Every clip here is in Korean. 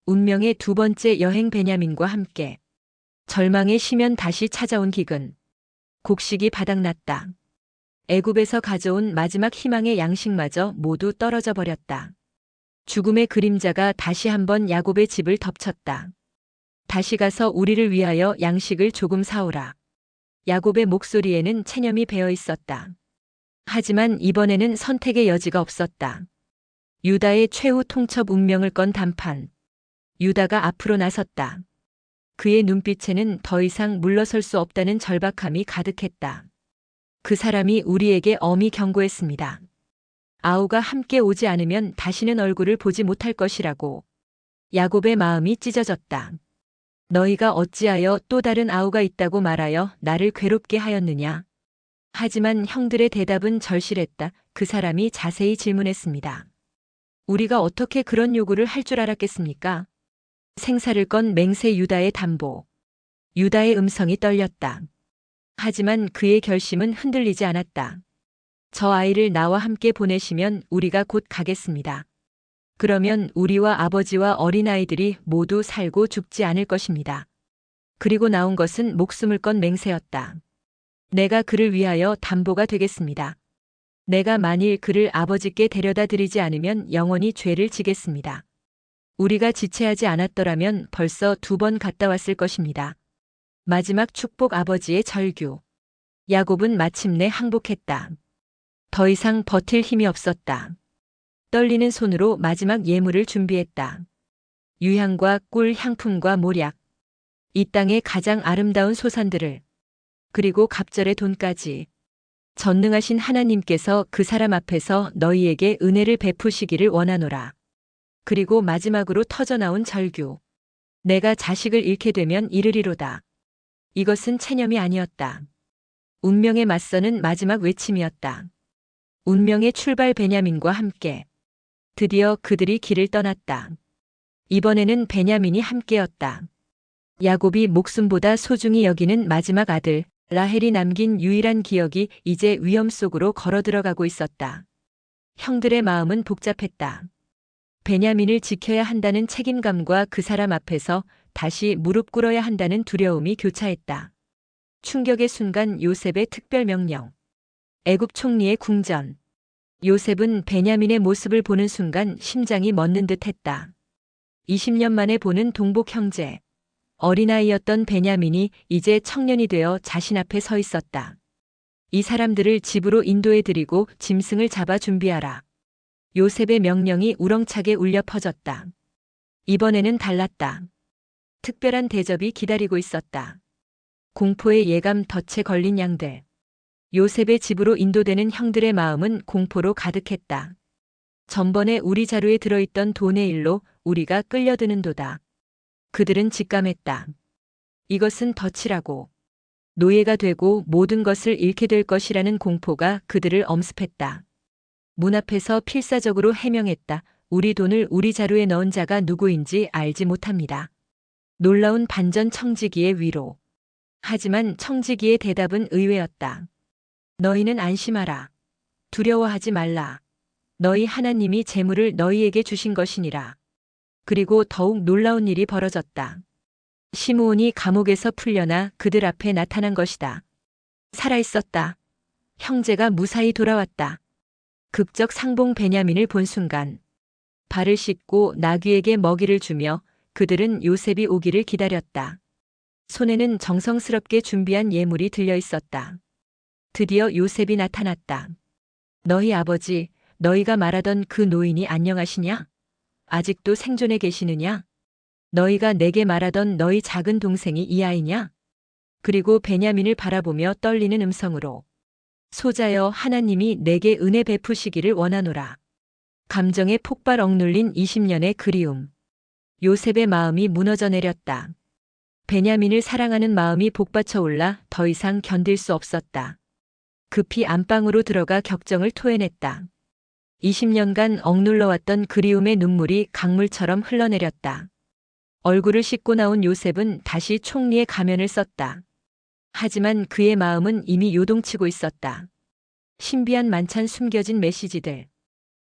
운명의 두 번째 여행 베냐민과 함께 절망의 시면 다시 찾아온 기근. 곡식이 바닥났다. 애굽에서 가져온 마지막 희망의 양식마저 모두 떨어져 버렸다. 죽음의 그림자가 다시 한번 야곱의 집을 덮쳤다. 다시 가서 우리를 위하여 양식을 조금 사오라. 야곱의 목소리에는 체념이 배어 있었다. 하지만 이번에는 선택의 여지가 없었다. 유다의 최후 통첩 운명을 건 단판. 유다가 앞으로 나섰다. 그의 눈빛에는 더 이상 물러설 수 없다는 절박함이 가득했다. 그 사람이 우리에게 엄히 경고했습니다. 아우가 함께 오지 않으면 다시는 얼굴을 보지 못할 것이라고. 야곱의 마음이 찢어졌다. 너희가 어찌하여 또 다른 아우가 있다고 말하여 나를 괴롭게 하였느냐. 하지만 형들의 대답은 절실했다. 그 사람이 자세히 질문했습니다. 우리가 어떻게 그런 요구를 할 줄 알았겠습니까? 생사를 건 맹세 유다의 담보. 유다의 음성이 떨렸다. 하지만 그의 결심은 흔들리지 않았다. 저 아이를 나와 함께 보내시면 우리가 곧 가겠습니다. 그러면 우리와 아버지와 어린아이들이 모두 살고 죽지 않을 것입니다. 그리고 나온 것은 목숨을 건 맹세였다. 내가 그를 위하여 담보가 되겠습니다. 내가 만일 그를 아버지께 데려다 드리지 않으면 영원히 죄를 지겠습니다. 우리가 지체하지 않았더라면 벌써 2번 갔다 왔을 것입니다. 마지막 축복 아버지의 절규. 야곱은 마침내 항복했다. 더 이상 버틸 힘이 없었다. 떨리는 손으로 마지막 예물을 준비했다. 유향과 꿀, 향품과 모략. 이 땅의 가장 아름다운 소산들을. 그리고 갑절의 돈까지. 전능하신 하나님께서 그 사람 앞에서 너희에게 은혜를 베푸시기를 원하노라. 그리고 마지막으로 터져나온 절규. 내가 자식을 잃게 되면 이르리로다. 이것은 체념이 아니었다. 운명에 맞서는 마지막 외침이었다. 운명의 출발 베냐민과 함께. 드디어 그들이 길을 떠났다. 이번에는 베냐민이 함께였다. 야곱이 목숨보다 소중히 여기는 마지막 아들, 라헬이 남긴 유일한 기억이 이제 위험 속으로 걸어 들어가고 있었다. 형들의 마음은 복잡했다. 베냐민을 지켜야 한다는 책임감과 그 사람 앞에서 다시 무릎 꿇어야 한다는 두려움이 교차했다. 충격의 순간 요셉의 특별 명령. 애굽 총리의 궁전. 요셉은 베냐민의 모습을 보는 순간 심장이 멎는 듯 했다. 20년 만에 보는 동복 형제. 어린아이였던 베냐민이 이제 청년이 되어 자신 앞에 서 있었다. 이 사람들을 집으로 인도해 드리고 짐승을 잡아 준비하라. 요셉의 명령이 우렁차게 울려 퍼졌다. 이번에는 달랐다. 특별한 대접이 기다리고 있었다. 공포의 예감 덫에 걸린 양들. 요셉의 집으로 인도되는 형들의 마음은 공포로 가득했다. 전번에 우리 자루에 들어있던 돈의 일로 우리가 끌려드는도다. 그들은 직감했다. 이것은 덫이라고. 노예가 되고 모든 것을 잃게 될 것이라는 공포가 그들을 엄습했다. 문 앞에서 필사적으로 해명했다. 우리 돈을 우리 자루에 넣은 자가 누구인지 알지 못합니다. 놀라운 반전 청지기의 위로. 하지만 청지기의 대답은 의외였다. 너희는 안심하라. 두려워하지 말라. 너희 하나님이 재물을 너희에게 주신 것이니라. 그리고 더욱 놀라운 일이 벌어졌다. 시므온이 감옥에서 풀려나 그들 앞에 나타난 것이다. 살아있었다. 형제가 무사히 돌아왔다. 극적 상봉 베냐민을 본 순간 발을 씻고 나귀에게 먹이를 주며 그들은 요셉이 오기를 기다렸다. 손에는 정성스럽게 준비한 예물이 들려 있었다. 드디어 요셉이 나타났다. 너희 아버지, 너희가 말하던 그 노인이 안녕하시냐? 아직도 생존해 계시느냐? 너희가 내게 말하던 너희 작은 동생이 이 아이냐? 그리고 베냐민을 바라보며 떨리는 음성으로 소자여 하나님이 내게 은혜 베푸시기를 원하노라. 감정의 폭발 억눌린 20년의 그리움. 요셉의 마음이 무너져 내렸다. 베냐민을 사랑하는 마음이 복받쳐 올라 더 이상 견딜 수 없었다. 급히 안방으로 들어가 격정을 토해냈다. 20년간 억눌러왔던 그리움의 눈물이 강물처럼 흘러내렸다. 얼굴을 씻고 나온 요셉은 다시 총리의 가면을 썼다. 하지만 그의 마음은 이미 요동치고 있었다. 신비한 만찬, 숨겨진 메시지들.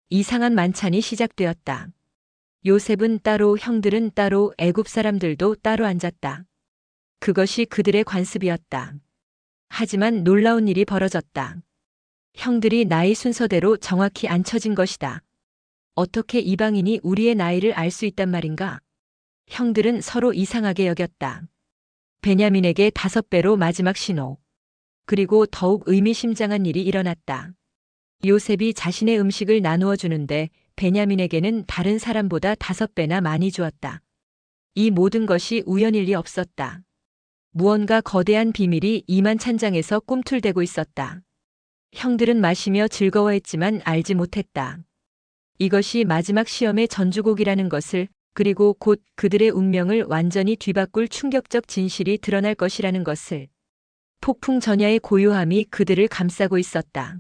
이상한 만찬이 시작되었다. 요셉은 따로, 형들은 따로, 애굽 사람들도 따로 앉았다. 그것이 그들의 관습이었다. 하지만 놀라운 일이 벌어졌다. 형들이 나이 순서대로 정확히 앉혀진 것이다. 어떻게 이방인이 우리의 나이를 알 수 있단 말인가? 형들은 서로 이상하게 여겼다. 베냐민에게 5배로 마지막 신호. 그리고 더욱 의미심장한 일이 일어났다. 요셉이 자신의 음식을 나누어 주는데 베냐민에게는 다른 사람보다 5배나 많이 주었다. 이 모든 것이 우연일 리 없었다. 무언가 거대한 비밀이 이만찬장에서 꿈틀대고 있었다. 형들은 마시며 즐거워했지만 알지 못했다. 이것이 마지막 시험의 전주곡이라는 것을, 그리고 곧 그들의 운명을 완전히 뒤바꿀 충격적 진실이 드러날 것이라는 것을. 폭풍 전야의 고요함이 그들을 감싸고 있었다.